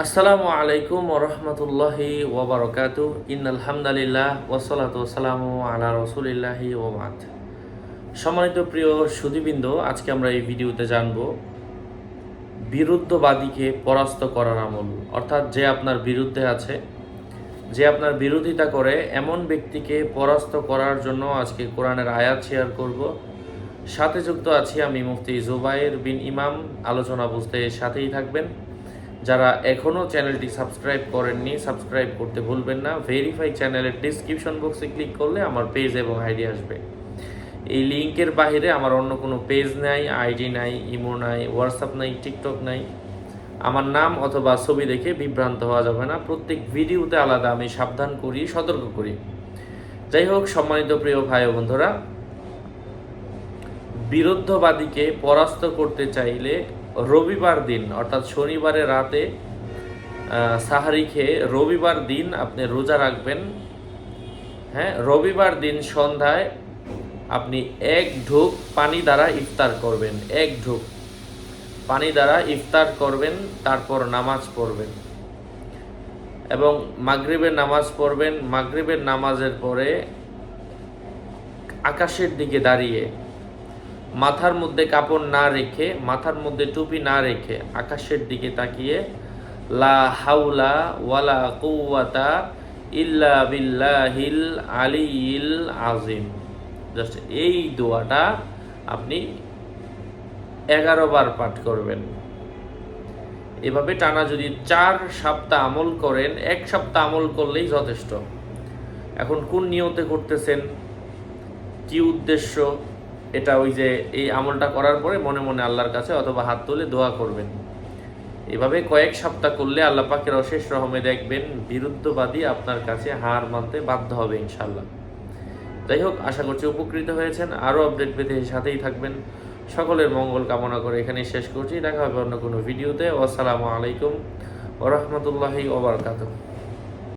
আসসালামু আলাইকুম ওরহমতুল্লাহি ওবরকাতু ইন্নাল হামদালিল্লাহ ওয়াসসালাতু ওয়াসসালামু আলা রাসূলিল্লাহি ওয়া বাদ। সম্মানিত প্রিয় সুধীবৃন্দ, আজকে আমরা এই ভিডিওতে জানব বিরুদ্ধবাদীকে পরাস্ত করার আমল, অর্থাৎ যে আপনার বিরুদ্ধে আছে, যে আপনার বিরোধিতা করে এমন ব্যক্তিকে পরাস্ত করার জন্য আজকে কোরআনের আয়াত শেয়ার করব। সাথে যুক্ত আছি আমি মুফতি জুবায়ের বিন ইমাম। আলোচনা বুঝতে সাথেই থাকবেন। যারা এখনও চ্যানেলটি সাবস্ক্রাইব করেননি, সাবস্ক্রাইব করতে ভুলবেন না। ভেরিফাই চ্যানেলের ডিসক্রিপশন বক্সে ক্লিক করলে আমার পেজ এবং আইডি আসবে। এই লিঙ্কের বাইরে আমার অন্য কোনো পেজ নাই, আইডি নাই, ইমো নাই, হোয়াটসঅ্যাপ নাই, টিকটক নাই। আমার নাম অথবা ছবি দেখে বিভ্রান্ত হওয়া যাবে না। প্রত্যেক ভিডিওতে আলাদা আমি সাবধান করি, সতর্ক করি। যাই হোক, সম্মানিত প্রিয় ভাই ও বন্ধুরা, বিরুদ্ধবাদীকে পরাস্ত করতে চাইলে রবিবার দিন অর্থাৎ শনিবারের রাতে সাহারি খেয়ে রবিবার দিন আপনি রোজা রাখবেন। হ্যাঁ, রবিবার দিন সন্ধ্যায় আপনি এক ঢোক পানি দ্বারা ইফতার করবেন। এক ঢোক পানি দ্বারা ইফতার করবেন, তারপর নামাজ পড়বেন এবং মাগরিবের নামাজ পড়বেন। মাগরিবের নামাজের পরে আকাশের দিকে দাঁড়িয়ে মাথার মধ্যে কাপড় না রেখে, মাথার মধ্যে টুপি না রেখে আকাশের দিকে তাকিয়ে লা হাওলা ওয়ালা কুওয়াতা ইল্লা বিল্লাহিল আলিয়িল আযীম, জাস্ট এই দোয়াটা আপনি 11 বার পাঠ করবেন। এভাবে টানা যদি 4 সপ্তাহ আমল করেন, 1 সপ্তাহ আমল করলেই যথেষ্ট। এখন কোন নিয়তে করতেছেন, কি উদ্দেশ্য, এটা ওই যে এই আমলটা করার পরে মনে মনে আল্লাহর কাছে অথবা হাত তুলে দোয়া করবেন। এভাবে কয়েক সপ্তাহ করলে আল্লাহ পাকের অশেষ রহমে দেখবেন বিরুদ্ধবাদী আপনার কাছে হার মানতে বাধ্য হবে ইনশাল্লাহ। যাই হোক, আশা করছি উপকৃত হয়েছেন। আরও আপডেট পেতে সাথেই থাকবেন। সকলের মঙ্গল কামনা করে এখানেই শেষ করছি। দেখা হবে অন্য কোনো ভিডিওতে। আসসালামু আলাইকুম ওয়া রাহমাতুল্লাহি ওয়া বারাকাতুহু।